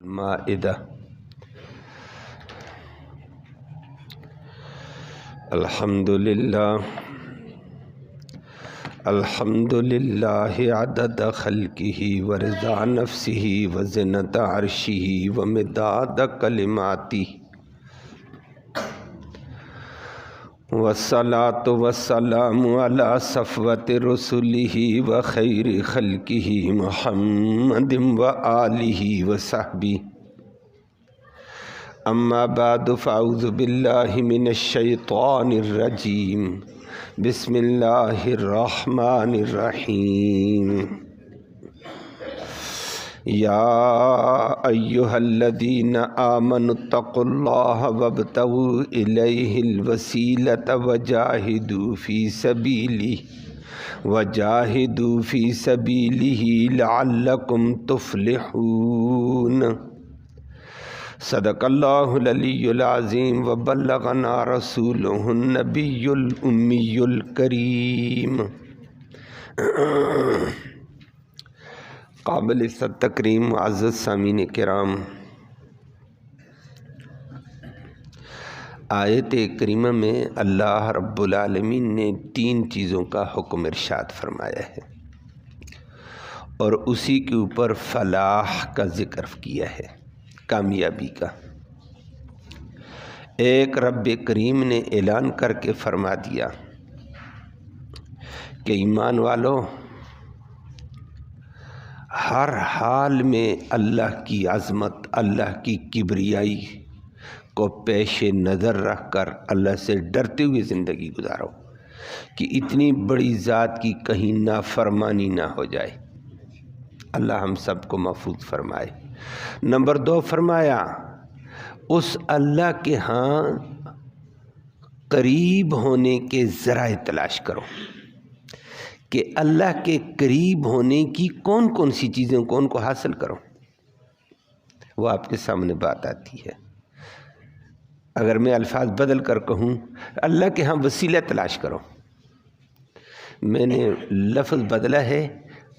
المائدہ الحمدللہ عدد خلقہ ورضا نفسہ وزنت عرشہ ومداد کلماتہ والصلاة والسلام علی صفوت رسلہ وخیر خلقہ محمد وآلہ وصحبہ اما بعد فاعوذ باللہ من الشیطان الرجیم بسم اللہ الرحمن الرحیم یا ایہا الذین آمنوا اتقوا اللہ وابتغوا الیہ الوسیلۃ وجاہدوا فی سبیلہ لعلکم تفلحون۔ صدق اللہ العلی العظیم وبلغنا رسولہ النبی الامی الکریم۔ قابل تکریم معزز سامعین کرام، آیت کریمہ میں اللہ رب العالمین نے 3 چیزوں کا حکم ارشاد فرمایا ہے اور اسی کے اوپر فلاح کا ذکر کیا ہے، کامیابی کا۔ ایک رب کریم نے اعلان کر کے فرما دیا کہ ایمان والو، ہر حال میں اللہ کی عظمت، اللہ کی کبریائی کو پیش نظر رکھ کر اللہ سے ڈرتے ہوئے زندگی گزارو کہ اتنی بڑی ذات کی کہیں نافرمانی نہ ہو جائے۔ اللہ ہم سب کو محفوظ فرمائے۔ نمبر 2 فرمایا، اس اللہ کے ہاں قریب ہونے کے ذرائع تلاش کرو کہ اللہ کے قریب ہونے کی کون کون سی چیزیں کون کو حاصل کرو۔ وہ آپ کے سامنے بات آتی ہے۔ اگر میں الفاظ بدل کر کہوں، اللہ کے ہاں وسیلہ تلاش کرو، میں نے لفظ بدلا ہے،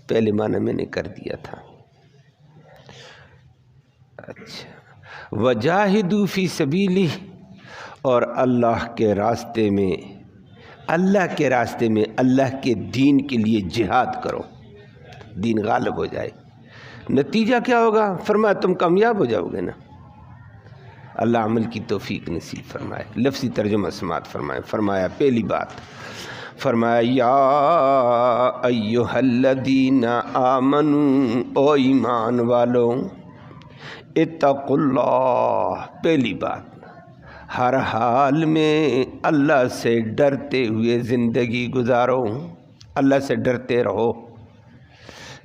پہلے معنی میں نے کر دیا تھا۔ اچھا، وجاہدوا فی سبیلہ، اور اللہ کے راستے میں اللہ کے دین کے لیے جہاد کرو، دین غالب ہو جائے۔ نتیجہ کیا ہوگا؟ فرمایا تم کامیاب ہو جاؤ گے نا۔ اللہ عمل کی توفیق نصیب فرمائے۔ لفظی ترجمہ سماعت فرمائے۔ فرمایا پہلی بات، فرمایا یا ایہا الذین آمنوا، او ایمان والو، اتقوا اللہ، پہلی بات ہر حال میں اللہ سے ڈرتے ہوئے زندگی گزارو، اللہ سے ڈرتے رہو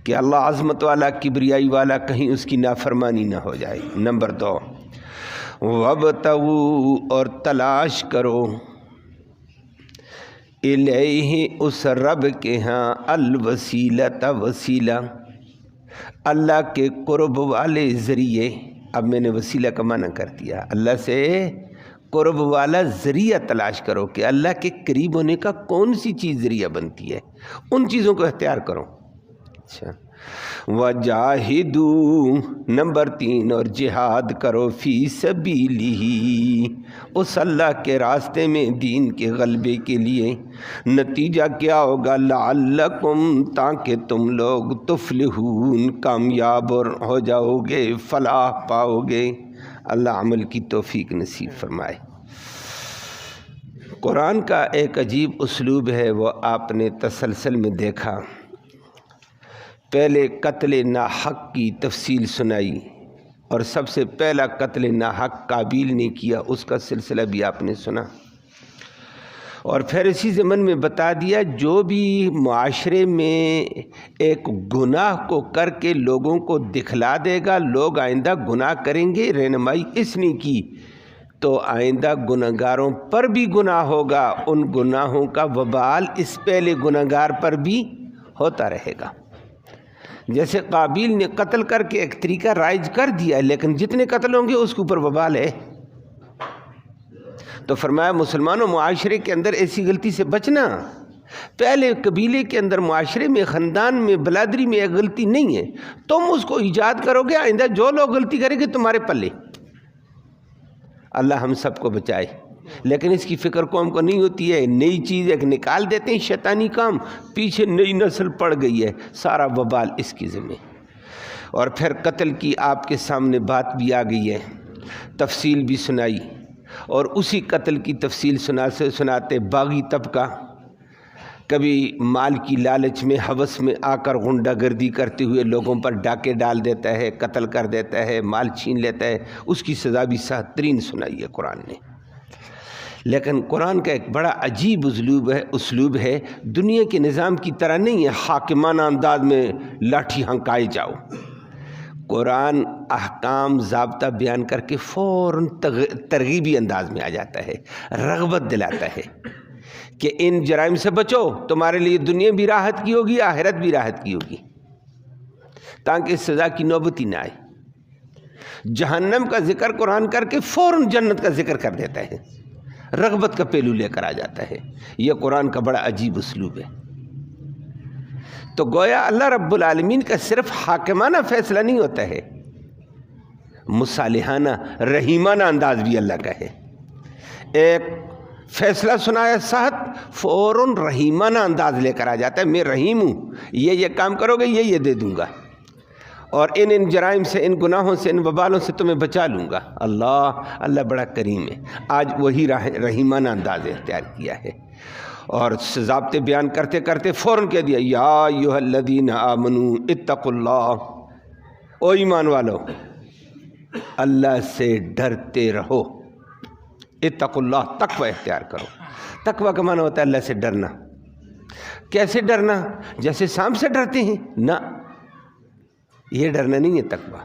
کہ اللہ عظمت والا، کبریائی والا، کہیں اس کی نافرمانی نہ ہو جائے۔ نمبر 2، وابتغوا، اور تلاش کرو، الیہ، اس رب کے ہاں، الوسیلۃ، وسیلہ، اللہ کے قرب والے ذریعے۔ اب میں نے وسیلہ کا معنی کر دیا، اللہ سے قرب والا ذریعہ تلاش کرو کہ اللہ کے قریب ہونے کا کون سی چیز ذریعہ بنتی ہے، ان چیزوں کو اختیار کرو۔ اچھا، وجاہدوا، نمبر 3، اور جہاد کرو، فی سبیلہ، اس اللہ کے راستے میں دین کے غلبے کے لیے۔ نتیجہ کیا ہوگا؟ لعلکم، تاکہ تم لوگ تفلحون، کامیاب ہو جاؤ گے، فلاح پاؤ گے۔ اللہ عمل کی توفیق نصیب فرمائے۔ قرآن کا ایک عجیب اسلوب ہے، وہ آپ نے تسلسل میں دیکھا۔ پہلے قتل ناحق کی تفصیل سنائی، اور سب سے پہلا قتل ناحق قابیل نے کیا، اس کا سلسلہ بھی آپ نے سنا، اور پھر اسی ضمن میں بتا دیا جو بھی معاشرے میں ایک گناہ کو کر کے لوگوں کو دکھلا دے گا، لوگ آئندہ گناہ کریں گے، رہنمائی اس نے کی تو آئندہ گناہگاروں پر بھی گناہ ہوگا، ان گناہوں کا وبال اس پہلے گناہگار پر بھی ہوتا رہے گا۔ جیسے قابیل نے قتل کر کے ایک طریقہ رائج کر دیا، لیکن جتنے قتل ہوں گے اس کے اوپر وبال ہے۔ تو فرمایا مسلمانوں، معاشرے کے اندر ایسی غلطی سے بچنا پہلے قبیلے کے اندر، معاشرے میں، خاندان میں، برادری میں ایک غلطی نہیں ہے، تم اس کو ایجاد کرو گے، آئندہ جو لوگ غلطی کریں گے تمہارے پلے۔ اللہ ہم سب کو بچائے، لیکن اس کی فکر قوم کو نہیں ہوتی ہے۔ نئی چیز ایک نکال دیتے ہیں، شیطانی کام، پیچھے نئی نسل پڑ گئی ہے، سارا وبال اس کی ذمہ۔ اور پھر قتل کی آپ کے سامنے بات بھی آ گئی ہے، تفصیل بھی سنائی، اور اسی قتل کی تفصیل سناتے باغی طبقہ کبھی مال کی لالچ میں، ہوس میں آ کر غنڈہ گردی کرتے ہوئے لوگوں پر ڈاکے ڈال دیتا ہے، قتل کر دیتا ہے، مال چھین لیتا ہے، اس کی سزا بھی سخت ترین سنائی ہے قرآن نے۔ لیکن قرآن کا ایک بڑا عجیب اسلوب ہے، دنیا کے نظام کی طرح نہیں ہے حاکمانہ انداز میں لاٹھی ہنکائے جاؤ۔ قرآن احکام ضابطہ بیان کر کے فوراً ترغیبی انداز میں آ جاتا ہے، رغبت دلاتا ہے کہ ان جرائم سے بچو، تمہارے لیے دنیا بھی راحت کی ہوگی، آخرت بھی راحت کی ہوگی، تاکہ اس سزا کی نوبت ہی نہ آئے۔ جہنم کا ذکر قرآن کر کے فوراً جنت کا ذکر کر دیتا ہے، رغبت کا پہلو لے کر آ جاتا ہے۔ یہ قرآن کا بڑا عجیب اسلوب ہے۔ تو گویا اللہ رب العالمین کا صرف حاکمانہ فیصلہ نہیں ہوتا ہے، مصالحانہ رحیمانہ انداز بھی اللہ کا ہے۔ ایک فیصلہ سنایا سخت، فوراً رحیمانہ انداز لے کر آ جاتا ہے، میں رحیم ہوں، یہ کام کرو گے یہ دے دوں گا، اور ان جرائم سے، ان گناہوں سے، ان وبالوں سے تمہیں بچا لوں گا۔ اللہ بڑا کریم ہے، آج وہی رحیمانہ انداز اختیار کیا ہے، اور ضابطے بیان کرتے کرتے فوراً کہہ دیا یا ایھا الذین آمنوا اتقوا اللہ، او ایمان والو اللہ سے ڈرتے رہو۔ اتقوا اللہ، تقوی اختیار کرو۔ تقوی کا معنی ہوتا ہے اللہ سے ڈرنا۔ کیسے ڈرنا؟ جیسے سانپ سے ڈرتے ہیں؟ نہ، یہ ڈرنا نہیں ہے تقوی،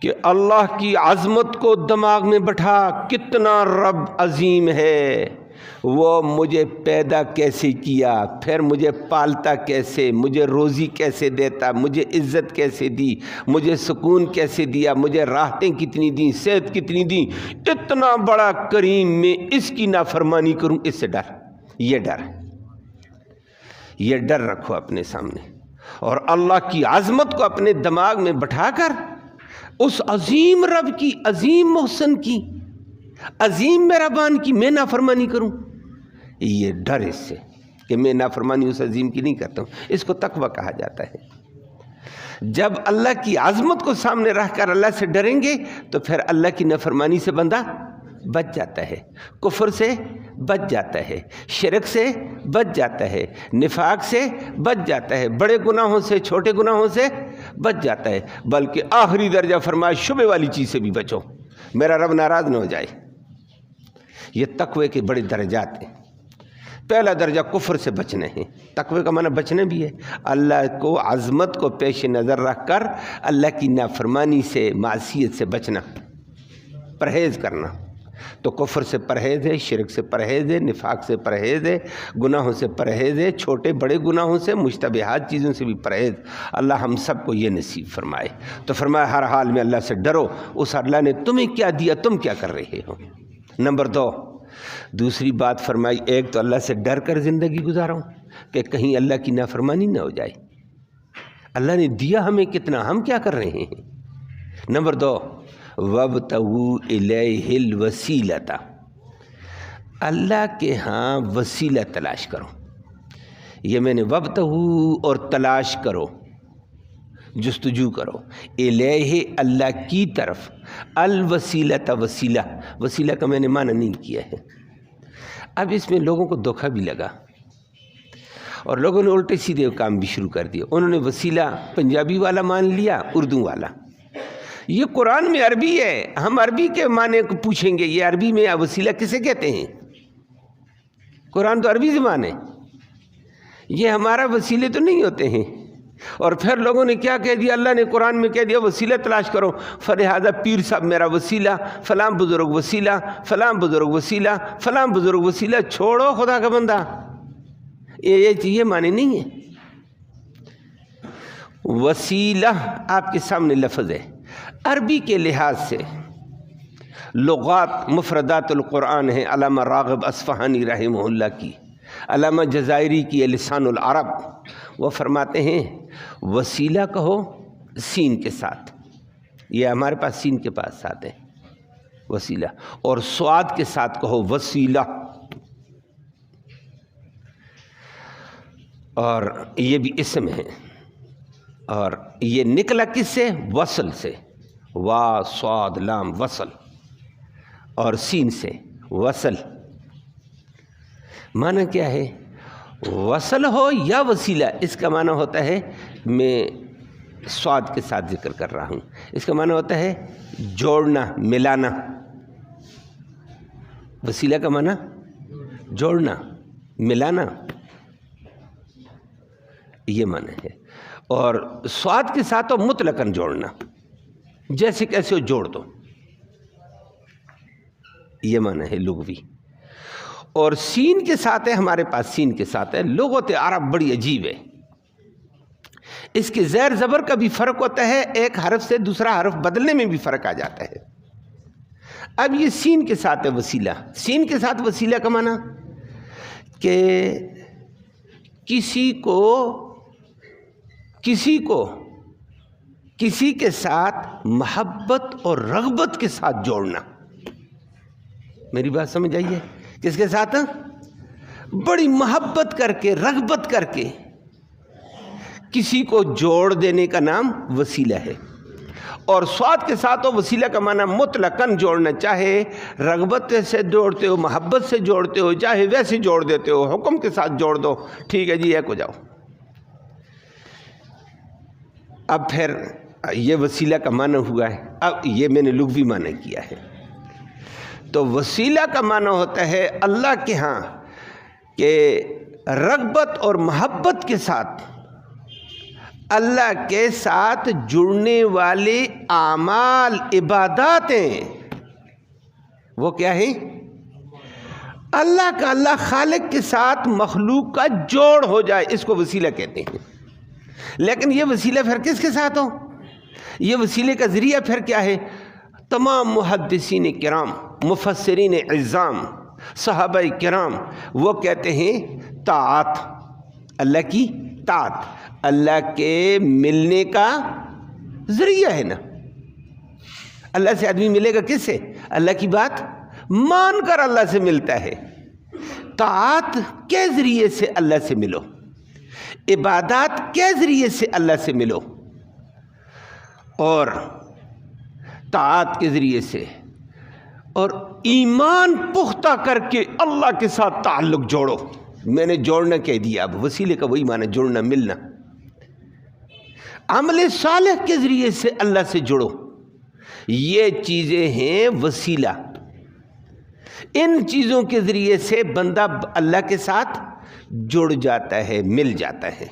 کہ اللہ کی عظمت کو دماغ میں بٹھا، کتنا رب عظیم ہے، وہ مجھے پیدا کیسے کیا، پھر مجھے پالتا کیسے، مجھے روزی کیسے دیتا، مجھے عزت کیسے دی، مجھے سکون کیسے دیا، مجھے راحتیں کتنی دیں، صحت کتنی دیں، اتنا بڑا کریم، میں اس کی نافرمانی کروں، اس سے ڈر۔ یہ ڈر رکھو اپنے سامنے، اور اللہ کی عظمت کو اپنے دماغ میں بٹھا کر اس عظیم رب کی، عظیم محسن کی، عظیم مہربان کی میں نافرمانی کروں، یہ ڈر اس سے کہ میں نافرمانی اس عظیم کی نہیں کرتا ہوں، اس کو تقوی کہا جاتا ہے۔ جب اللہ کی عظمت کو سامنے رکھ کر اللہ سے ڈریں گے تو پھر اللہ کی نافرمانی سے بندہ بچ جاتا ہے، کفر سے بچ جاتا ہے، شرک سے بچ جاتا ہے، نفاق سے بچ جاتا ہے، بڑے گناہوں سے، چھوٹے گناہوں سے بچ جاتا ہے، بلکہ آخری درجہ فرمایا شبے والی چیز سے بھی بچو، میرا رب ناراض نہ ہو جائے۔ یہ تقوی کے بڑے درجات ہیں۔ پہلا درجہ کفر سے بچنا ہے، تقوی کا معنی بچنا بھی ہے، اللہ کو، عظمت کو پیش نظر رکھ کر اللہ کی نافرمانی سے، معصیت سے بچنا، پرہیز کرنا۔ تو کفر سے پرہیز ہے، شرک سے پرہیز ہے، نفاق سے پرہیز ہے، گناہوں سے پرہیز ہے، چھوٹے بڑے گناہوں سے، مشتبہات چیزوں سے بھی پرہیز۔ اللہ ہم سب کو یہ نصیب فرمائے۔ تو فرمایا ہر حال میں اللہ سے ڈرو، اس اللہ نے تمہیں کیا دیا، تم کیا کر رہے ہو۔ نمبر 2، دوسری بات فرمائی، ایک تو اللہ سے ڈر کر زندگی گزاروں کہ کہیں اللہ کی نافرمانی نہ ہو جائے، اللہ نے دیا ہمیں کتنا، ہم کیا کر رہے ہیں۔ نمبر 2، وَابْتَغُوا إِلَيْهِ الْوَسِيلَةَ، اللہ کے ہاں وسیلہ تلاش کرو۔ یہ میں نے وَابْتَغُوا اور تلاش کرو، جستجو کرو، الیہ اللہ کی طرف، الوسیلۃ وسیلہ کا میں نے معنی نہیں کیا ہے۔ اب اس میں لوگوں کو دھوکہ بھی لگا اور لوگوں نے الٹے سیدھے کام بھی شروع کر دیا، انہوں نے وسیلہ پنجابی والا مان لیا، اردو والا۔ یہ قرآن میں عربی ہے، ہم عربی کے معنی کو پوچھیں گے، یہ عربی میں وسیلہ کسے کہتے ہیں؟ قرآن تو عربی زبان ہے، یہ ہمارا وسیلے تو نہیں ہوتے ہیں۔ اور پھر لوگوں نے کیا کہہ دیا، اللہ نے قرآن میں کہہ دیا وسیلہ تلاش کرو، فلہذا پیر صاحب میرا وسیلہ، فلاں بزرگ وسیلہ، فلاں بزرگ وسیلہ، فلاں بزرگ وسیلہ۔ چھوڑو خدا کا بندہ، یہ معنی نہیں ہے۔ وسیلہ آپ کے سامنے لفظ ہے، عربی کے لحاظ سے لغات مفردات القرآن ہیں، علامہ راغب اصفہانی رحمہ اللہ کی، علامہ جزائری کی لسان العرب، وہ فرماتے ہیں وسیلہ کہو سین کے ساتھ، یہ ہمارے پاس سین کے پاس ساتھ ہے وسیلہ، اور سواد کے ساتھ کہو وسیلہ، اور یہ بھی اسم ہے، اور یہ نکلا کس سے؟ وصل سے، وا صاد لام وصل، اور سین سے وصل۔ معنی کیا ہے؟ وصل ہو یا وسیلہ، اس کا معنی ہوتا ہے، میں سواد کے ساتھ ذکر کر رہا ہوں، اس کا معنی ہوتا ہے جوڑنا، ملانا۔ وسیلہ کا معنی جوڑنا، ملانا، یہ معنی ہے۔ اور سواد کے ساتھ تو مطلقاً جوڑنا، جیسے کیسے ہو جوڑ دو، یہ معنی ہے لغوی۔ اور سین کے ساتھ ہے، ہمارے پاس سین کے ساتھ ہے۔ لغت عرب بڑی عجیب ہے، اس کے زیر زبر کا بھی فرق ہوتا ہے، ایک حرف سے دوسرا حرف بدلنے میں بھی فرق آ جاتا ہے۔ اب یہ سین کے ساتھ ہے وسیلہ، سین کے ساتھ وسیلہ کا معنی کہ کسی کے ساتھ محبت اور رغبت کے ساتھ جوڑنا۔ میری بات سمجھ آئیے؟ کس کے ساتھ؟ بڑی محبت کر کے، رغبت کر کے کسی کو جوڑ دینے کا نام وسیلہ ہے۔ اور سواد کے ساتھ ہو وسیلہ کا معنی مطلقاً جوڑنا، چاہے رغبت سے جوڑتے ہو، محبت سے جوڑتے ہو، چاہے ویسے جوڑ دیتے ہو، حکم کے ساتھ جوڑ دو، ٹھیک ہے جی ایک ہو جاؤ۔ اب پھر یہ وسیلہ کا معنی ہوا ہے، اب یہ میں نے لغوی معنی کیا ہے۔ تو وسیلہ کا معنی ہوتا ہے اللہ کے ہاں کہ رغبت اور محبت کے ساتھ اللہ کے ساتھ جڑنے والے اعمال، عبادات ہیں، وہ کیا ہیں؟ اللہ خالق کے ساتھ مخلوق کا جوڑ ہو جائے، اس کو وسیلہ کہتے ہیں۔ لیکن یہ وسیلہ پھر کس کے ساتھ ہو؟ یہ وسیلے کا ذریعہ پھر کیا ہے؟ تمام محدثین کرام، مفسرین عظام، صحابہ کرام، وہ کہتے ہیں طاعت، اللہ کی طاعت اللہ کے ملنے کا ذریعہ ہے نا۔ اللہ سے آدمی ملے گا کس سے؟ اللہ کی بات مان کر اللہ سے ملتا ہے۔ طاعت کے ذریعے سے اللہ سے ملو، عبادات کے ذریعے سے اللہ سے ملو، اور طاعت کے ذریعے سے، اور ایمان پختہ کر کے اللہ کے ساتھ تعلق جوڑو۔ میں نے جوڑنا کہہ دیا، اب وسیلے کا وہی معنی جوڑنا، ملنا۔ عمل صالح کے ذریعے سے اللہ سے جڑو، یہ چیزیں ہیں وسیلہ۔ ان چیزوں کے ذریعے سے بندہ اللہ کے ساتھ جڑ جاتا ہے، مل جاتا ہے،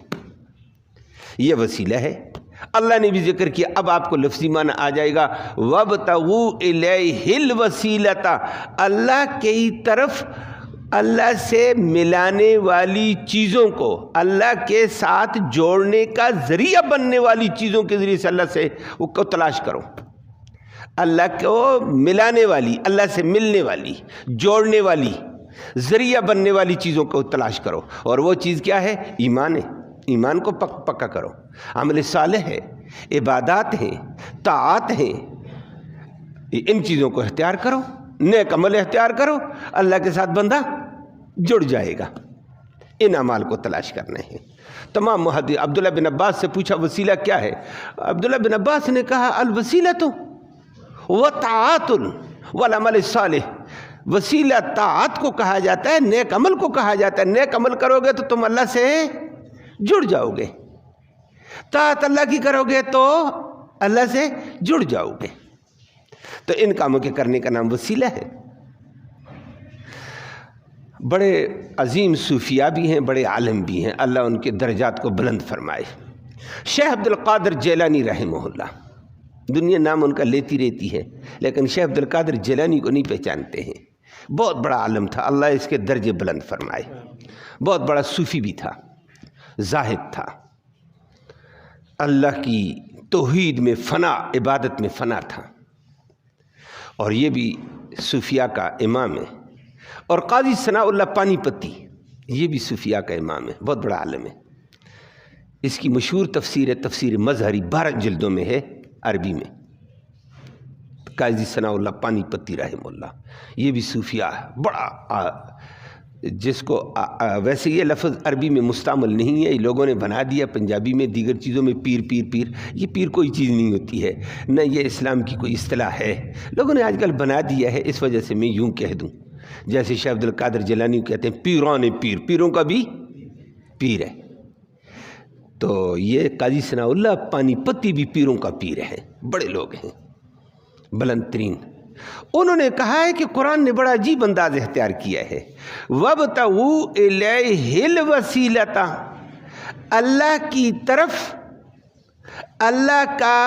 یہ وسیلہ ہے۔ اللہ نے بھی ذکر کیا، اب آپ کو لفظی معنی آ جائے گا، وَابْتَغُوا إِلَيْهِ الْوَسِيلَةَ، اللہ کی طرف اللہ سے ملانے والی چیزوں کو، اللہ کے ساتھ جوڑنے کا ذریعہ بننے والی چیزوں کے ذریعے سے اللہ سے وہ کو تلاش کرو۔ اللہ کو ملانے والی، اللہ سے ملنے والی، جوڑنے والی، ذریعہ بننے والی چیزوں کو تلاش کرو، اور وہ چیز کیا ہے؟ ایمان ہے۔ ایمان کو پکا کرو، عمل صالح ہے، عبادات ہیں، طاعات ہیں، ان چیزوں کو اختیار کرو، نیک عمل اختیار کرو، اللہ کے ساتھ بندہ جڑ جائے گا۔ ان اعمال کو تلاش کرنے ہیں۔ تمام محدث، عبداللہ بن عباس سے پوچھا وسیلہ کیا ہے؟ عبداللہ بن عباس نے کہا الوسیلۃ وطاعت والعمل الصالح، وسیلہ طاعت کو کہا جاتا ہے، نیک عمل کو کہا جاتا ہے۔ نیک عمل کرو گے تو تم اللہ سے جڑ جاؤ گے، طاعت اللہ کی کرو گے تو اللہ سے جڑ جاؤ گے۔ تو ان کاموں کے کرنے کا نام وسیلہ ہے۔ بڑے عظیم صوفیاء بھی ہیں، بڑے عالم بھی ہیں، اللہ ان کے درجات کو بلند فرمائے۔ شیخ عبد القادر جیلانی رحمہ اللہ، دنیا نام ان کا لیتی رہتی ہے، لیکن شیخ عبد القادر جیلانی کو نہیں پہچانتے ہیں۔ بہت بڑا عالم تھا، اللہ اس کے درجے بلند فرمائے۔ بہت بڑا صوفی بھی تھا، زاہد تھا، اللہ کی توحید میں فنا، عبادت میں فنا تھا، اور یہ بھی صوفیاء کا امام ہے۔ اور قاضی ثناء اللہ پانی پتی، یہ بھی صوفیاء کا امام ہے، بہت بڑا عالم ہے۔ اس کی مشہور تفسیر ہے تفسیر مظہری، 12 جلدوں میں ہے عربی میں، قاضی ثناء اللہ پانی پتی رحمہ اللہ۔ یہ بھی صوفیاء ہے، بڑا جس کو ویسے یہ لفظ عربی میں مستعمل نہیں ہے، یہ لوگوں نے بنا دیا پنجابی میں، دیگر چیزوں میں پیر پیر پیر۔ یہ پیر کوئی چیز نہیں ہوتی ہے، نہ یہ اسلام کی کوئی اصطلاح ہے، لوگوں نے آج کل بنا دیا ہے۔ اس وجہ سے میں یوں کہہ دوں، جیسے شیخ عبد القادر جیلانی کہتے ہیں پیران پیر، پیروں کا بھی پیر ہے، تو یہ قاضی ثناء اللہ پانی پتی بھی پیروں کا پیر ہے، بڑے لوگ ہیں بلند ترین۔ انہوں نے کہا ہے کہ قرآن نے بڑا عجیب انداز اختیار کیا ہے، وَابْتَغُوا إِلَيْهِ الْوَسِيلَةَ، اللہ کی طرف اللہ کا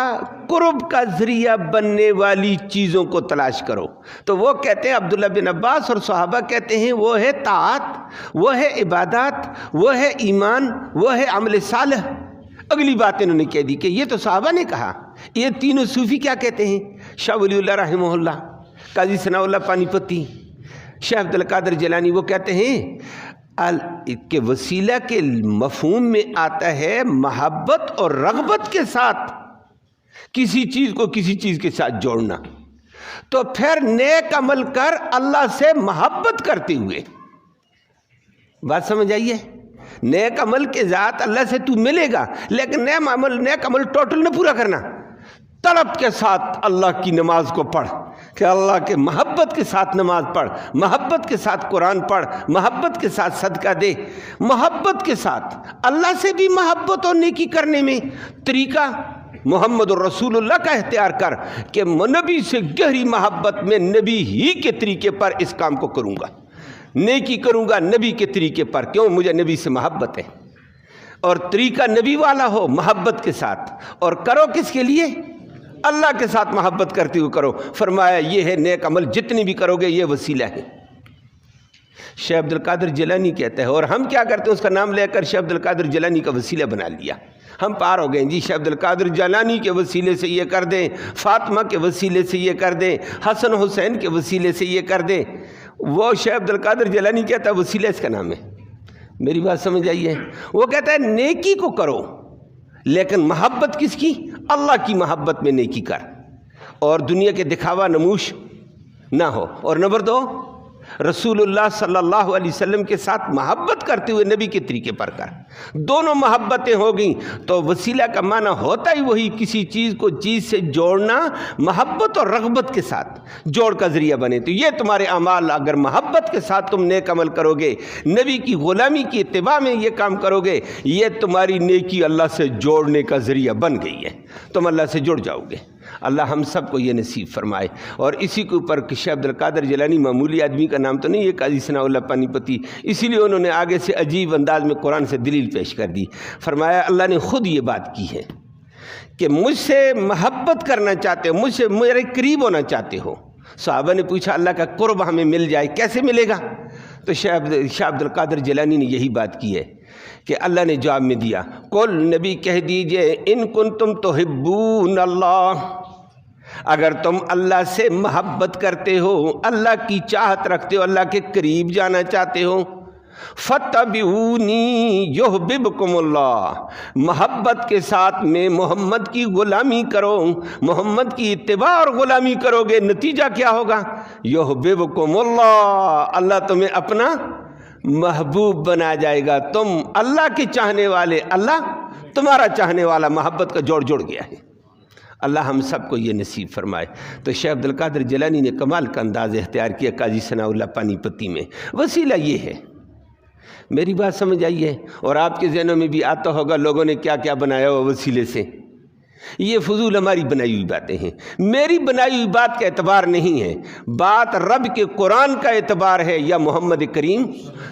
قرب کا ذریعہ بننے والی چیزوں کو تلاش کرو۔ تو وہ کہتے ہیں، عبداللہ بن عباس اور صحابہ کہتے ہیں، وہ ہے طاعت، وہ ہے عبادات، وہ ہے ایمان، وہ ہے عمل صالح۔ اگلی بات انہوں نے کہہ دی کہ یہ تو صحابہ نے کہا، یہ تینوں صوفی کیا کہتے ہیں؟ شاہ ولی اللہ رحمہ اللہ، قاضی ثناء اللہ پانی پتی، شیخ عبد القادر جیلانی، وہ کہتے ہیں کہ وسیلہ کے مفہوم میں آتا ہے محبت اور رغبت کے ساتھ کسی چیز کو کسی چیز کے ساتھ جوڑنا۔ تو پھر نیک عمل کر اللہ سے محبت کرتے ہوئے، بات سمجھ آئیے؟ نیک عمل کے ذات اللہ سے تو ملے گا، لیکن نیک عمل ٹوٹل نہ پورا کرنا، طلب کے ساتھ اللہ کی نماز کو پڑھ، کہ اللہ کے محبت کے ساتھ نماز پڑھ، محبت کے ساتھ قرآن پڑھ، محبت کے ساتھ صدقہ دے، محبت کے ساتھ اللہ سے بھی محبت اور نیکی کرنے میں طریقہ محمد الرسول اللہ کا اختیار کر کہ نبی سے گہری محبت میں نبی ہی کے طریقے پر اس کام کو کروں گا، نیکی کروں گا نبی کے طریقے پر، کیوں؟ مجھے نبی سے محبت ہے، اور طریقہ نبی والا ہو محبت کے ساتھ، اور کرو کس کے لیے؟ اللہ کے ساتھ محبت کرتے ہوئے کرو۔ فرمایا یہ ہے نیک عمل، جتنی بھی کرو گے یہ وسیلہ ہے۔ شیخ عبد القادر جیلانی کہتا ہے، اور ہم کیا کرتے ہیں؟ اس کا نام لے کر شیخ عبد القادر جیلانی کا وسیلہ بنا لیا، ہم پار ہو گئے جی، شیخ عبد القادر جیلانی کے وسیلے سے یہ کر دیں، فاطمہ کے وسیلے سے یہ کر دیں، حسن حسین کے وسیلے سے یہ کر دیں۔ وہ شیخ عبد القادر جیلانی کہتا ہے وسیلہ اس کا نام ہے۔ میری بات سمجھ آئی ہے؟ وہ کہتا ہے نیکی کو کرو، لیکن محبت کس کی؟ اللہ کی محبت میں نیکی کر، اور دنیا کے دکھاوا نموش نہ ہو، اور نمبر 2 رسول اللہ صلی اللہ علیہ وسلم کے ساتھ محبت کرتے ہوئے نبی کے طریقے پر کر۔ دونوں محبتیں ہو گئیں تو وسیلہ کا معنی ہوتا ہی وہی، کسی چیز کو چیز سے جوڑنا، محبت اور رغبت کے ساتھ جوڑ کا ذریعہ بنے۔ تو یہ تمہارے اعمال، اگر محبت کے ساتھ تم نیک عمل کرو گے، نبی کی غلامی کی اتباع میں یہ کام کرو گے، یہ تمہاری نیکی اللہ سے جوڑنے کا ذریعہ بن گئی ہے، تم اللہ سے جڑ جاؤ گے۔ اللہ ہم سب کو یہ نصیب فرمائے۔ اور اسی کے اوپر شیخ عبد القادر جیلانی معمولی آدمی کا نام تو نہیں، یہ قاضی ثناء اللہ پانی پتی، اسی لیے انہوں نے آگے سے عجیب انداز میں قرآن سے دلیل پیش کر دی۔ فرمایا اللہ نے خود یہ بات کی ہے کہ مجھ سے محبت کرنا چاہتے ہو، مجھ سے میرے قریب ہونا چاہتے ہو۔ صحابہ نے پوچھا اللہ کا قرب ہمیں مل جائے کیسے ملے گا؟ تو شیخ عبد القادر جیلانی نے یہی بات کی ہے کہ اللہ نے جواب میں دیا، قل نبی کہہ دیجئے، ان کنتم تحبون اللہ، اگر تم اللہ سے محبت کرتے ہو، اللہ کی چاہت رکھتے ہو، اللہ کے قریب جانا چاہتے ہو، فَاتَّبِعُونِي يُحْبِبْكُمُ اللَّهُ، محبت کے ساتھ میں محمد کی غلامی کرو، محمد کی اتباع اور غلامی کرو گے، نتیجہ کیا ہوگا؟ يُحْبِبْكُمُ اللَّهُ، اللہ تمہیں اپنا محبوب بنا جائے گا۔ تم اللہ کے چاہنے والے، اللہ تمہارا چاہنے والا، محبت کا جوڑ جڑ گیا ہے۔ اللہ ہم سب کو یہ نصیب فرمائے۔ تو شیخ عبد القادر جیلانی نے کمال کا انداز اختیار کیا قاضی ثناء اللہ پانی پتی میں۔ وسیلہ یہ ہے، میری بات سمجھ آئی ہے؟ اور آپ کے ذہنوں میں بھی آتا ہوگا لوگوں نے کیا کیا بنایا ہوا وسیلے سے۔ یہ فضول ہماری بنائی ہوئی باتیں ہیں، میری بنائی ہوئی بات کا اعتبار نہیں ہے، بات رب کے قرآن کا اعتبار ہے، یا محمد کریم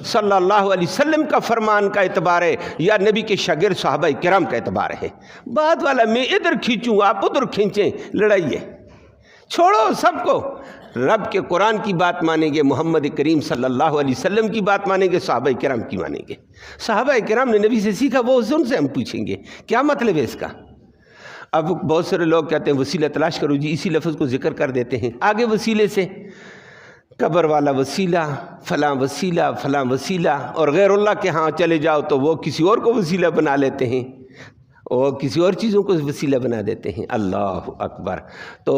صلی اللہ علیہ وسلم کا فرمان کا اعتبار ہے، یا نبی کے شاگرد صحابہ کرام کا اعتبار ہے۔ بات والا میں ادھر کھینچوں آپ ادھر کھینچیں، لڑائی ہے، چھوڑو سب کو۔ رب کے قرآن کی بات مانیں گے، محمد کریم صلی اللہ علیہ وسلم کی بات مانیں گے، صحابہ کرام کی مانیں گے۔ صحابہ کرام نے نبی سے سیکھا، وہ ان سے ہم پوچھیں گے کیا مطلب ہے اس کا۔ اب بہت سارے لوگ کہتے ہیں وسیلہ تلاش کرو جی، اسی لفظ کو ذکر کر دیتے ہیں آگے وسیلے سے۔ قبر والا وسیلہ، فلاں وسیلہ، فلاں وسیلہ، اور غیر اللہ کے ہاں چلے جاؤ تو وہ کسی اور کو وسیلہ بنا لیتے ہیں اور کسی اور چیزوں کو وسیلہ بنا دیتے ہیں۔ اللہ اکبر۔ تو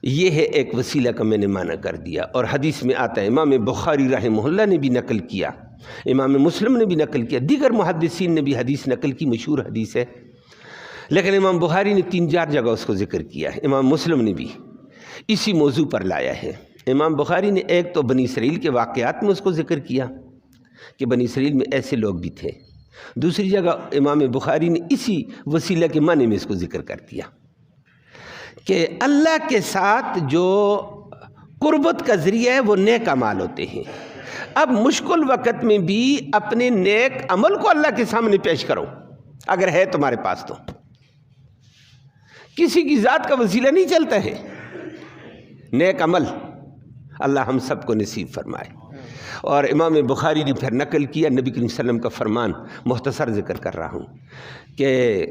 یہ ہے ایک وسیلہ کا میں نے معنی کر دیا، اور حدیث میں آتا ہے، امام بخاری رحمہ اللہ نے بھی نقل کیا، امام مسلم نے بھی نقل کیا، دیگر محدثین نے بھی حدیث نقل کی، مشہور حدیث ہے، لیکن امام بخاری نے 3-4 جگہ اس کو ذکر کیا ہے، امام مسلم نے بھی اسی موضوع پر لایا ہے۔ امام بخاری نے ایک تو بنی اسرائیل کے واقعات میں اس کو ذکر کیا کہ بنی اسرائیل میں ایسے لوگ بھی تھے، دوسری جگہ امام بخاری نے اسی وسیلہ کے معنی میں اس کو ذکر کر دیا کہ اللہ کے ساتھ جو قربت کا ذریعہ ہے وہ نیک اعمال ہوتے ہیں۔ اب مشکل وقت میں بھی اپنے نیک عمل کو اللہ کے سامنے پیش کرو، اگر ہے تمہارے پاس تو، کسی کی ذات کا وسیلہ نہیں چلتا ہے، نیک عمل اللہ ہم سب کو نصیب فرمائے۔ اور امام بخاری نے پھر نقل کیا نبی کریم صلی اللہ علیہ وسلم کا فرمان، مختصر ذکر کر رہا ہوں، کہ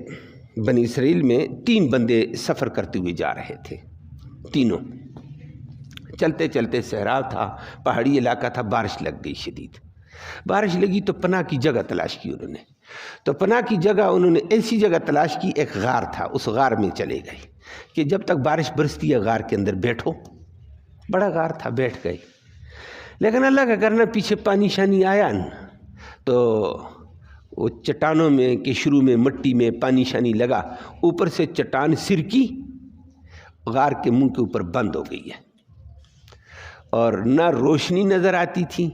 بنی اسرائیل میں 3 بندے سفر کرتے ہوئے جا رہے تھے، تینوں چلتے چلتے صحرا تھا، پہاڑی علاقہ تھا، بارش لگ گئی شدید، بارش لگی تو پناہ کی جگہ تلاش کی انہوں نے، تو پناہ کی جگہ انہوں نے ایسی جگہ تلاش کی، ایک غار تھا، اس غار میں چلے گئے کہ جب تک بارش برستی ہے غار کے اندر بیٹھو، بڑا غار تھا، بیٹھ گئے، لیکن اللہ کا کرنا پیچھے پانی شانی آیا نا، تو وہ چٹانوں میں کہ شروع میں مٹی میں پانی شانی لگا، اوپر سے چٹان سرکی غار کے منہ کے اوپر بند ہو گئی ہے، اور نہ روشنی نظر آتی تھی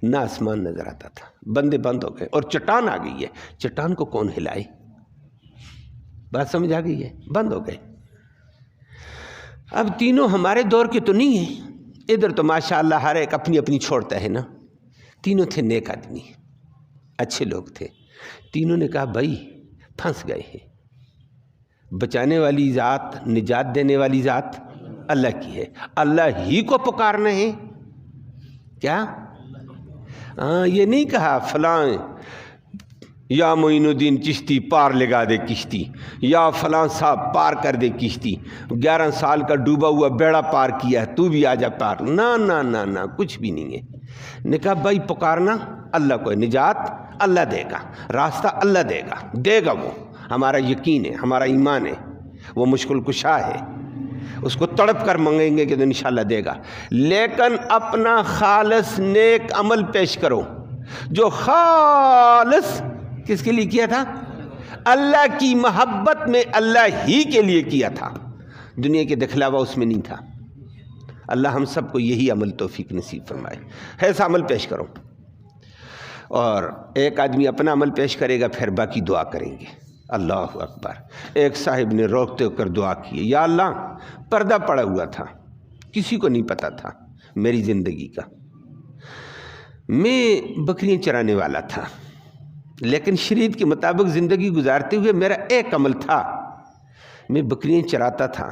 نہ آسمان نظر آتا تھا، بندے بند ہو گئے، اور چٹان آ گئی ہے، چٹان کو کون ہلائے؟ بات سمجھ آ گئی ہے، بند ہو گئے۔ اب تینوں ہمارے دور کے تو نہیں ہیں، ادھر تو ماشاءاللہ ہر ایک اپنی اپنی چھوڑتا ہے نا، تینوں تھے نیک آدمی، اچھے لوگ تھے، تینوں نے کہا بھائی پھنس گئے ہیں، بچانے والی ذات، نجات دینے والی ذات اللہ کی ہے، اللہ ہی کو پکارنا ہے، کیا؟ یہ نہیں کہا فلاں یا معین الدین چشتی پار لگا دے کشتی، یا فلاں صاحب پار کر دے کشتی، 11 سال کا ڈوبا ہوا بیڑا پار کیا ہے، تو بھی آ جا پار، نہ نہ نہ نہ، کچھ بھی نہیں ہے، نے کہا بھائی پکارنا اللہ کو ہے، نجات اللہ دے گا، راستہ اللہ دے گا وہ ہمارا یقین ہے، ہمارا ایمان ہے، وہ مشکل کشا ہے، اس کو تڑپ کر مانگیں گے کہ تو انشاءاللہ دے گا، لیکن اپنا خالص نیک عمل پیش کرو، جو خالص کس کے لیے کیا تھا؟ اللہ کی محبت میں، اللہ ہی کے لیے کیا تھا، دنیا کے دکھلاوا اس میں نہیں تھا۔ اللہ ہم سب کو یہی عمل توفیق نصیب فرمائے، ایسا عمل پیش کرو، اور ایک آدمی اپنا عمل پیش کرے گا، پھر باقی دعا کریں گے۔ اللہ اکبر۔ ایک صاحب نے روکتے ہو کر دعا کی، یا اللہ پردہ پڑا ہوا تھا، کسی کو نہیں پتا تھا میری زندگی کا، میں بکریاں چرانے والا تھا، لیکن شریعت کے مطابق زندگی گزارتے ہوئے میرا ایک عمل تھا، میں بکریاں چراتا تھا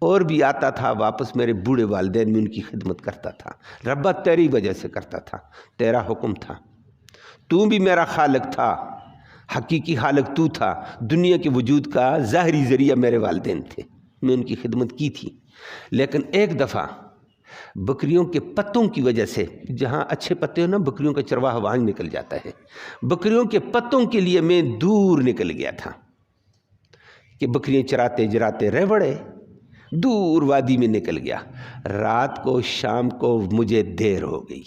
اور بھی آتا تھا واپس میرے بوڑھے والدین میں ان کی خدمت کرتا تھا، ربا تیری وجہ سے کرتا تھا، تیرا حکم تھا، تو بھی میرا خالق تھا، حقیقی خالق تو تھا، دنیا کے وجود کا ظاہری ذریعہ میرے والدین تھے، میں ان کی خدمت کی تھی، لیکن ایک دفعہ بکریوں کے پتوں کی وجہ سے، جہاں اچھے پتے ہو نا بکریوں کا چرواہ وہاں نکل جاتا ہے، بکریوں کے پتوں کے لیے میں دور نکل گیا تھا کہ بکریاں چراتے جراتے رہ بڑے، دور وادی میں نکل گیا، رات کو شام کو مجھے دیر ہو گئی،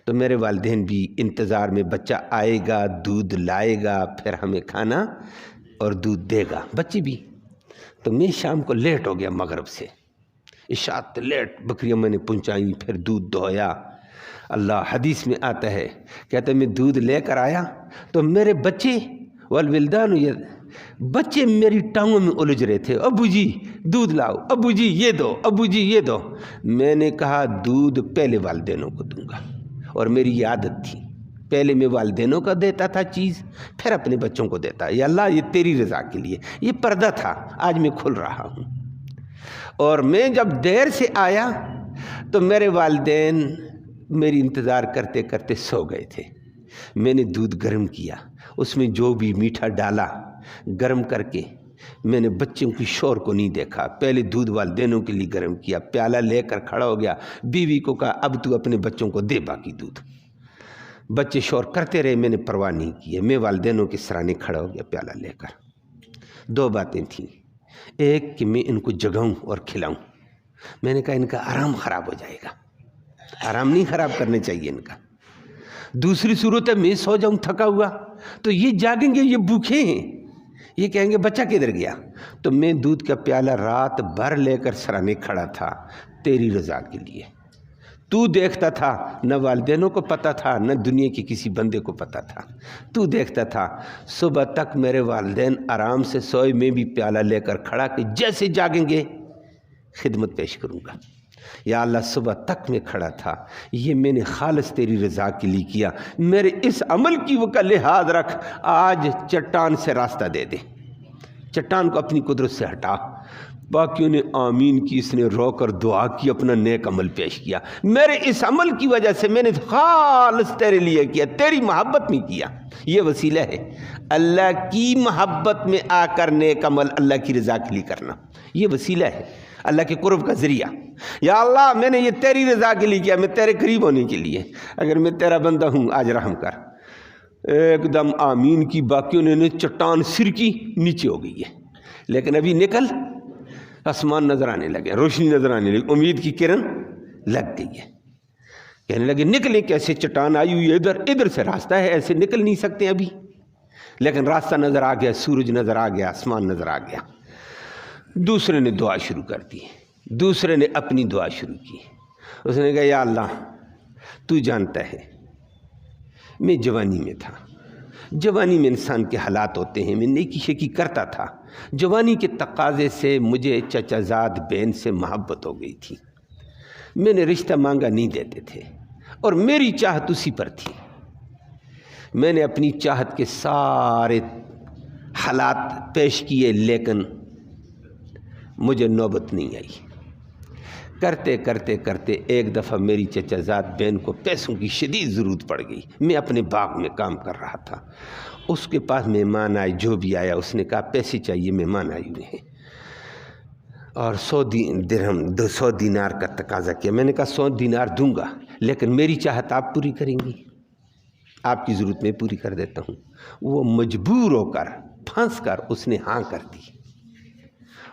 تو میرے والدین بھی انتظار میں، بچہ آئے گا دودھ لائے گا پھر ہمیں کھانا اور دودھ دے گا، بچے بھی، تو میں شام کو لیٹ ہو گیا مغرب سے، عشاء لیٹ بکریاں میں نے پہنچائیں، پھر دودھ دھویا، اللہ حدیث میں آتا ہے، کہتا ہے میں دودھ لے کر آیا تو میرے بچے والولدان، بچے میری ٹانگوں میں الجھ رہے تھے، ابو جی دودھ لاؤ، ابو جی یہ دو، ابو جی یہ دو، میں نے کہا دودھ پہلے والدینوں کو دوں گا، اور میری یہ عادت تھی، پہلے میں والدینوں کا دیتا تھا چیز، پھر اپنے بچوں کو دیتا، یا اللہ یہ تیری رضا کے لیے، یہ پردہ تھا، آج میں کھل رہا ہوں۔ اور میں جب دیر سے آیا تو میرے والدین میری انتظار کرتے کرتے سو گئے تھے، میں نے دودھ گرم کیا، اس میں جو بھی میٹھا ڈالا گرم کر کے میں نے بچوں کی شور کو نہیں دیکھا، پہلے دودھ والدینوں کے لیے گرم کیا، پیالہ لے کر کھڑا ہو گیا، بیوی کو کہا اب تو اپنے بچوں کو دے باقی دودھ۔ بچے شور کرتے رہے، میں نے پرواہ نہیں کی، میں والدینوں کے سرانے کھڑا ہو گیا پیالہ لے کر۔ دو باتیں تھیں، ایک کہ میں ان کو جگاؤں اور کھلاؤں، میں نے کہا ان کا آرام خراب ہو جائے گا، آرام نہیں خراب کرنے چاہیے ان کا۔ دوسری صورت ہے میں سو جاؤں تھکا ہوا تو یہ جاگیں گے، یہ بھوکے ہیں، یہ کہیں گے بچہ کدھر گیا؟ تو میں دودھ کا پیالہ رات بھر لے کر سرانے کھڑا تھا تیری رضا کے لیے۔ تو دیکھتا تھا، نہ والدینوں کو پتہ تھا نہ دنیا کے کسی بندے کو پتہ تھا، تو دیکھتا تھا صبح تک میرے والدین آرام سے سوئے، میں بھی پیالہ لے کر کھڑا کہ جیسے جاگیں گے خدمت پیش کروں گا۔ یا اللہ صبح تک میں کھڑا تھا، یہ میں نے خالص تیری رضا کے لیے کیا، میرے اس عمل کی وہ کا لحاظ رکھ، آج چٹان سے راستہ دے دے، چٹان کو اپنی قدرت سے ہٹا۔ باقیوں نے آمین کی، اس نے رو کر دعا کی، اپنا نیک عمل پیش کیا۔ میرے اس عمل کی وجہ سے میں نے خالص تیرے لیے کیا، تیری محبت میں کیا، یہ وسیلہ ہے۔ اللہ کی محبت میں آ کر نیک عمل اللہ کی رضا کے لیے کرنا، یہ وسیلہ ہے، اللہ کے قرب کا ذریعہ۔ یا اللہ میں نے یہ تیری رضا کے لیے کیا، میں تیرے قریب ہونے کے لیے، اگر میں تیرا بندہ ہوں آج رحم کر۔ ایک دم آمین کی، باقیوں نے چٹان سر کی، نیچے ہو گئی ہے، لیکن ابھی نکل آسمان نظر آنے لگے، روشنی نظر آنے لگی، امید کی کرن لگ گئی ہے۔ کہنے لگے نکلیں کیسے؟ چٹان آئی ہوئی ہے ادھر، ادھر سے راستہ ہے، ایسے نکل نہیں سکتے ابھی، لیکن راستہ نظر آ گیا، سورج نظر آ گیا، آسمان نظر آ گیا۔ دوسرے نے دعا شروع کر دی، دوسرے نے اپنی دعا شروع کی۔ اس نے کہا یا اللہ تو جانتا ہے میں جوانی میں تھا، جوانی میں انسان کے حالات ہوتے ہیں، میں نیکی شیکی کرتا تھا، جوانی کے تقاضے سے مجھے چچا زاد بہن سے محبت ہو گئی تھی، میں نے رشتہ مانگا نہیں دیتے تھے، اور میری چاہت اسی پر تھی، میں نے اپنی چاہت کے سارے حالات پیش کیے، لیکن مجھے نوبت نہیں آئی۔ کرتے کرتے کرتے ایک دفعہ میری چچا زاد بہن کو پیسوں کی شدید ضرورت پڑ گئی، میں اپنے باغ میں کام کر رہا تھا، اس کے پاس مہمان آئے، جو بھی آیا اس نے کہا پیسے چاہیے، مہمان آئے ہوئے ہیں، اور 100 درہم 200 دینار کا تقاضا کیا۔ میں نے کہا 100 دینار دوں گا، لیکن میری چاہت آپ پوری کریں گی، آپ کی ضرورت میں پوری کر دیتا ہوں۔ وہ مجبور ہو کر پھنس کر اس نے ہاں کر دی،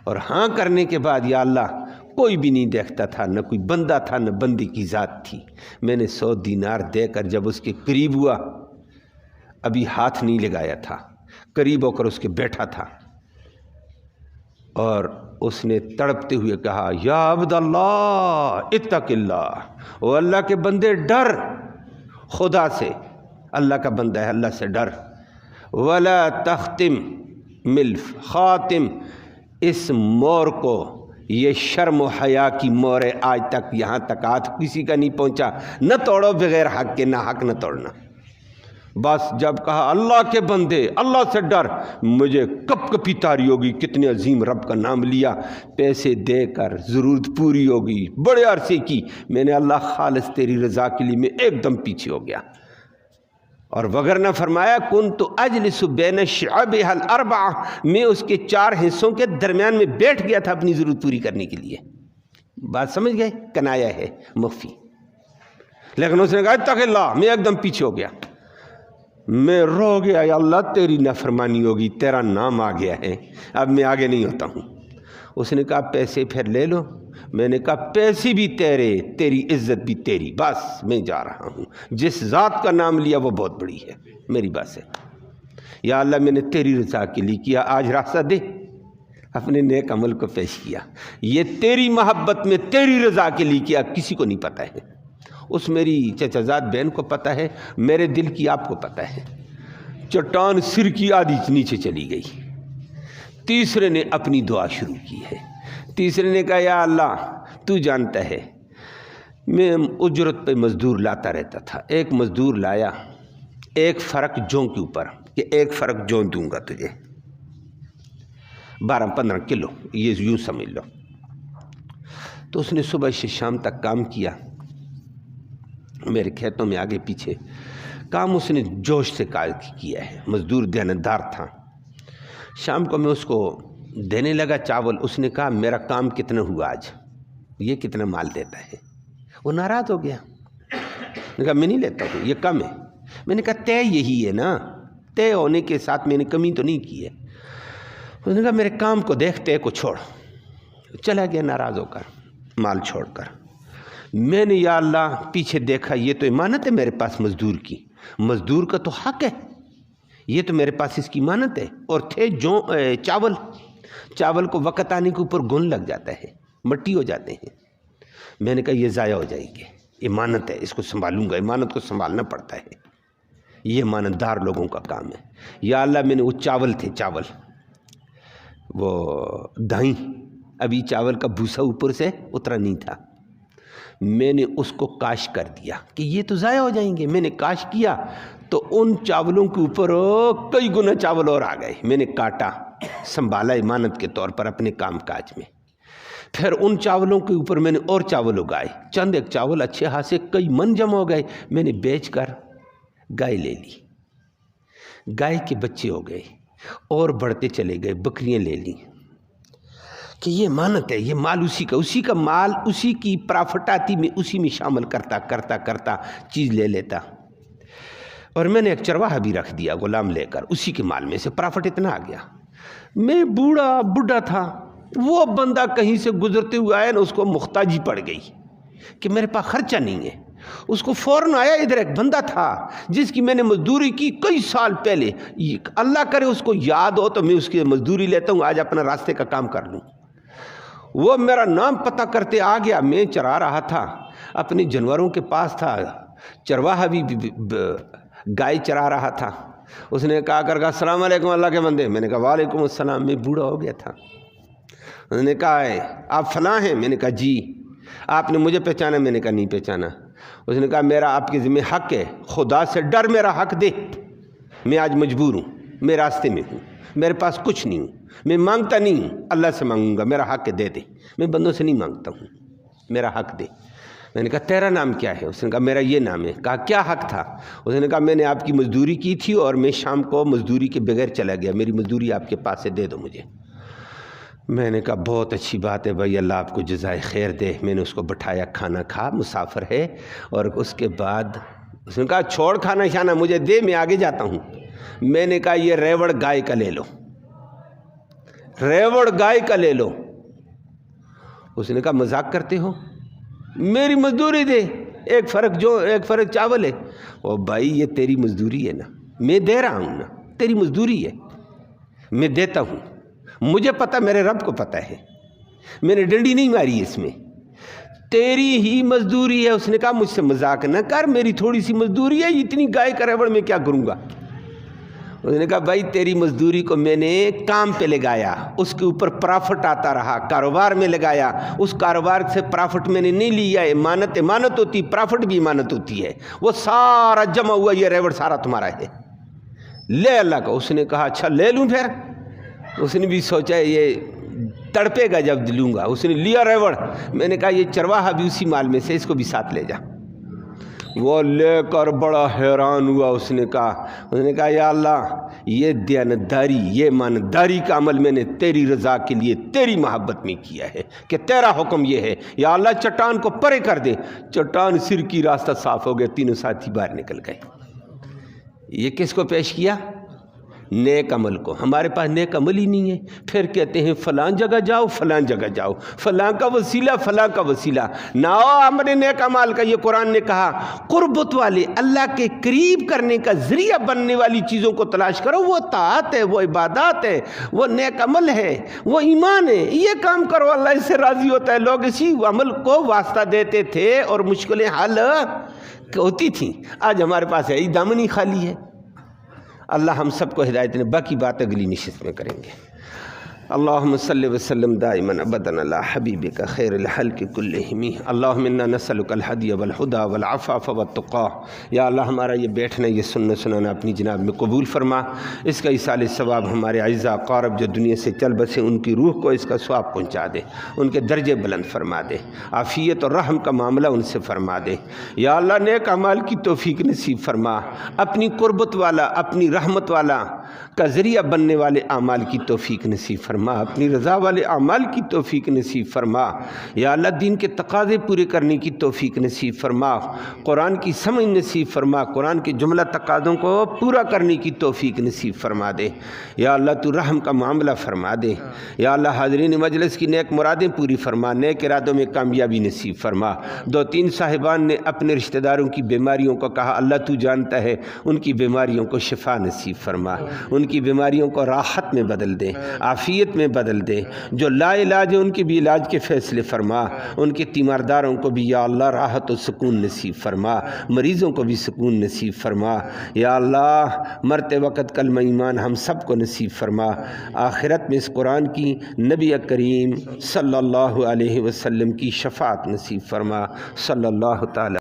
اور ہاں کرنے کے بعد یا اللہ کوئی بھی نہیں دیکھتا تھا، نہ کوئی بندہ تھا نہ بندے کی ذات تھی، میں نے 100 دینار دے کر جب اس کے قریب ہوا، ابھی ہاتھ نہیں لگایا تھا، قریب ہو کر اس کے بیٹھا تھا، اور اس نے تڑپتے ہوئے کہا یا عبد اللہ اتق اللہ، او اللہ کے بندے ڈر خدا سے، اللہ کا بندہ ہے، اللہ سے ڈر، ولا تختم ملف خاتم، اس مور کو، یہ شرم و حیا کی مور ہے، آج تک یہاں تک ہاتھ کسی کا نہیں پہنچا، نہ توڑو بغیر حق کے، نہ حق نہ توڑنا۔ بس جب کہا اللہ کے بندے اللہ سے ڈر، مجھے کپ کپی تاری ہوگی، کتنے عظیم رب کا نام لیا، پیسے دے کر ضرورت پوری ہو گئی، بڑے عرصے کی، میں نے اللہ خالص تیری رضا کے لیے میں ایک دم پیچھے ہو گیا، اور وگرنہ فرمایا کنت اجلس بین شعبها الاربعہ، میں اس کے 4 حصوں کے درمیان میں بیٹھ گیا تھا اپنی ضرورت پوری کرنے کے لیے۔ بات سمجھ گئے؟ کنایا ہے مخفی، لیکن اس نے کہا اتق اللہ، میں ایک دم پیچھے ہو گیا، میں رو گیا یا اللہ تیری نافرمانی ہوگی، تیرا نام آ گیا ہے، اب میں آگے نہیں ہوتا ہوں۔ اس نے کہا پیسے پھر لے لو، میں نے کہا پیسے بھی تیرے، تیری عزت بھی تیری، بس میں جا رہا ہوں، جس ذات کا نام لیا وہ بہت بڑی ہے، میری بات سے یا اللہ میں نے تیری رضا کے لیے کیا، آج راستہ دے، اپنے نیک عمل کو پیش کیا، یہ تیری محبت میں تیری رضا کے لیے کیا، کسی کو نہیں پتہ ہے، اس میری چچا زاد بہن کو پتہ ہے، میرے دل کی آپ کو پتہ ہے۔ چٹان سر کی آدھی نیچے چلی گئی۔ تیسرے نے اپنی دعا شروع کی ہے، تیسرے نے کہا یا اللہ تو جانتا ہے میں اجرت پہ مزدور لاتا رہتا تھا، ایک مزدور لایا ایک فرق جوں کے اوپر کہ ایک فرق جوں دوں گا تجھے 12-15 کلو، یہ یوں سمجھ لو، تو اس نے صبح سے شام تک کام کیا، میرے کھیتوں میں آگے پیچھے کام اس نے جوش سے کیا ہے، مزدور دیانتدار تھا۔ شام کو میں اس کو دینے لگا چاول. اس نے کہا میرا کام کتنا ہوا آج, یہ کتنا مال دیتا ہے؟ وہ ناراض ہو گیا. میں کہا میں نہیں لیتا ہوں, یہ کم ہے. میں نے کہا طے یہی ہے نا, طے ہونے کے ساتھ میں نے کمی تو نہیں کی ہے. اس نے کہا میرے کام کو دیکھ, طے کو چھوڑ. چلا گیا ناراض ہو کر, مال چھوڑ کر. میں نے یا اللہ پیچھے دیکھا, یہ تو امانت ہے میرے پاس مزدور کی, مزدور کا تو حق ہے, یہ تو میرے پاس اس کی امانت ہے. اور تھے جو چاول کو وقت آنے کے اوپر گن لگ جاتا ہے, مٹی ہو جاتے ہیں. میں نے کہا یہ ضائع ہو جائیں گے, امانت ہے, اس کو سنبھالوں گا. امانت کو سنبھالنا پڑتا ہے, یہ امانت دار لوگوں کا کام ہے. یا اللہ میں نے وہ چاول تھے, چاول وہ دائیں, ابھی چاول کا بھوسا اوپر سے اترا نہیں تھا, میں نے اس کو کاش کر دیا کہ یہ تو ضائع ہو جائیں گے. میں نے کاش کیا تو ان چاولوں کے اوپر کئی گنا چاول اور آ گئے. میں نے کاٹا, سنبھالا امانت کے طور پر اپنے کام کاج میں. پھر ان چاولوں کے اوپر میں نے اور چاول اگائے. چند ایک چاول اچھے ہاتھ سے کئی من جمع ہو گئے. میں نے بیچ کر گائے لے لی, گائے کے بچے ہو گئے اور بڑھتے چلے گئے. بکریاں لے لی کہ یہ امانت ہے, یہ مال اسی کا مال, اسی کی پرافٹ آتی, میں اسی میں شامل کرتا چیز لے لیتا. اور میں نے ایک چرواہا بھی رکھ دیا غلام لے کر, اسی کے مال میں سے پرافٹ اتنا آ گیا. میں بوڑھا تھا, وہ بندہ کہیں سے گزرتے ہوئے آیا نا, اس کو محتاجی پڑ گئی کہ میرے پاس خرچہ نہیں ہے. اس کو فوراً آیا, ادھر ایک بندہ تھا جس کی میں نے مزدوری کی کئی سال پہلے, اللہ کرے اس کو یاد ہو تو میں اس کی مزدوری لیتا ہوں, آج اپنا راستے کا کام کر لوں. وہ میرا نام پتہ کرتے آ گیا. میں چرا رہا تھا, اپنے جانوروں کے پاس تھا, چرواہا بھی گائے چرا رہا تھا. اس نے کہا کر السلام علیکم اللہ کے بندے. میں نے کہا وعلیکم السلام. میں بوڑھا ہو گیا تھا. اس نے کہا آپ فلاں ہیں؟ میں نے کہا جی. آپ نے مجھے پہچانا؟ میں نے کہا نہیں پہچانا. اس نے کہا میرا آپ کے ذمہ حق ہے, خدا سے ڈر میرا حق دے. میں آج مجبور ہوں, میں راستے میں ہوں, میرے پاس کچھ نہیں ہوں, میں مانگتا نہیں ہوں, اللہ سے مانگوں گا, میرا حق دے دے. میں بندوں سے نہیں مانگتا ہوں, میرا حق دے. میں نے کہا تیرا نام کیا ہے؟ اس نے کہا میرا یہ نام ہے. کہا کیا حق تھا؟ اس نے کہا میں نے آپ کی مزدوری کی تھی اور میں شام کو مزدوری کے بغیر چلا گیا, میری مزدوری آپ کے پاس سے دے دو مجھے. میں نے کہا بہت اچھی بات ہے بھائی, اللہ آپ کو جزائے خیر دے. میں نے اس کو بٹھایا, کھانا کھا, مسافر ہے. اور اس کے بعد اس نے کہا چھوڑ کھانا شانا, مجھے دے, میں آگے جاتا ہوں. میں نے کہا یہ ریوڑ گائے کا لے لو, ریوڑ گائے کا لے لو. اس نے کہا مذاق کرتے ہو, میری مزدوری دے, ایک فرق چاول ہے. او بھائی یہ تیری مزدوری ہے نا, میں دے رہا ہوں نا, تیری مزدوری ہے, میں دیتا ہوں. مجھے پتہ, میرے رب کو پتہ ہے, میں نے ڈنڈی نہیں ماری اس میں, تیری ہی مزدوری ہے. اس نے کہا مجھ سے مذاق نہ کر, میری تھوڑی سی مزدوری ہے, اتنی گائے کا ریوڑ میں کیا کروں گا. اس نے کہا بھائی تیری مزدوری کو میں نے کام پہ لگایا, اس کے اوپر پرافٹ آتا رہا, کاروبار میں لگایا, اس کاروبار سے پرافٹ میں نے نہیں لیا. امانت ہوتی, پرافٹ بھی امانت ہوتی ہے. وہ سارا جمع ہوا, یہ ریوڑ سارا تمہارا ہے, لے اللہ کا. اس نے کہا اچھا لے لوں. پھر اس نے بھی سوچا یہ تڑپے گا جب لوں گا. اس نے لیا ریوڑ. میں نے کہا یہ چرواہا بھی اسی مال میں سے, اس کو بھی ساتھ لے جا. وہ لے کر بڑا حیران ہوا. اس نے کہا یا اللہ یہ دیانتداری, یہ ایمانداری کا عمل میں نے تیری رضا کے لیے, تیری محبت میں کیا ہے کہ تیرا حکم یہ ہے. یا اللہ چٹان کو پرے کر دے. چٹان سر کی راستہ صاف ہو گیا, تینوں ساتھی باہر نکل گئے. یہ کس کو پیش کیا؟ نیک عمل کو. ہمارے پاس نیک عمل ہی نہیں ہے. پھر کہتے ہیں فلاں جگہ جاؤ, فلاں جگہ جاؤ, فلاں کا وسیلہ, فلاں کا وسیلہ. نہ ہمارے نیک عمل کا. یہ قرآن نے کہا قربت والے, اللہ کے قریب کرنے کا ذریعہ بننے والی چیزوں کو تلاش کرو. وہ طاعت ہے, وہ عبادات ہے, وہ نیک عمل ہے, وہ ایمان ہے. یہ کام کرو, اللہ اس سے راضی ہوتا ہے. لوگ اسی عمل کو واسطہ دیتے تھے اور مشکلیں حل ہوتی تھیں. آج ہمارے پاس ہے دامنی خالی ہے. اللہ ہم سب کو ہدایت نے. باقی بات اگلی نشست میں کریں گے. اللہم صلی وسلم دائما ابدا علی حبیبک خیر الخلق کلہم. اللہم انا نسألک الہدی والہدی والعفاف والتقی. یا اللہ ہمارا یہ بیٹھنا, یہ سننا اپنی جناب میں قبول فرما. اس کا ایصال ثواب ہمارے اعزاء اقارب جو دنیا سے چل بسے, ان کی روح کو اس کا ثواب پہنچا دے, ان کے درجے بلند فرما دے, عافیت اور رحم کا معاملہ ان سے فرما دے. یا اللہ نیک اعمال کی توفیق نصیب فرما. اپنی قربت والا, اپنی رحمت والا کا ذریعہ بننے والے اعمال کی توفیق نصیب فرما، اپنی رضا والے اعمال کی توفیق نصیب فرما۔ یا اللہ دین کے تقاضے پورے کرنے کی توفیق نصیب فرما، قرآن کی سمجھ نصیب فرما، قرآن کے جملہ تقاضوں کو پورا کرنے کی توفیق نصیب فرما دے۔ یا اللہ تو رحم کا معاملہ فرما دے۔ یا اللہ حاضرین مجلس کی نیک مرادیں پوری فرما، نیک ارادوں میں کامیابی نصیب فرما۔ 2-3 صاحبان نے اپنے رشتہ داروں کی بیماریوں کو کہا، اللہ تو جانتا ہے، ان کی بیماریوں کو شفا نصیب فرما، ان کی بیماریوں کو راحت میں بدل دے، عافیت میں بدل دے۔ جو لا علاج ہے ان کے بھی علاج کے فیصلے فرما، ان کے تیمارداروں کو بھی یا اللہ راحت و سکون نصیب فرما، مریضوں کو بھی سکون نصیب فرما۔ یا اللہ مرتے وقت کلمہ ایمان ہم سب کو نصیب فرما، آخرت میں اس قرآن کی نبی کریم صلی اللہ علیہ وسلم کی شفاعت نصیب فرما۔ صلی اللہ تعالی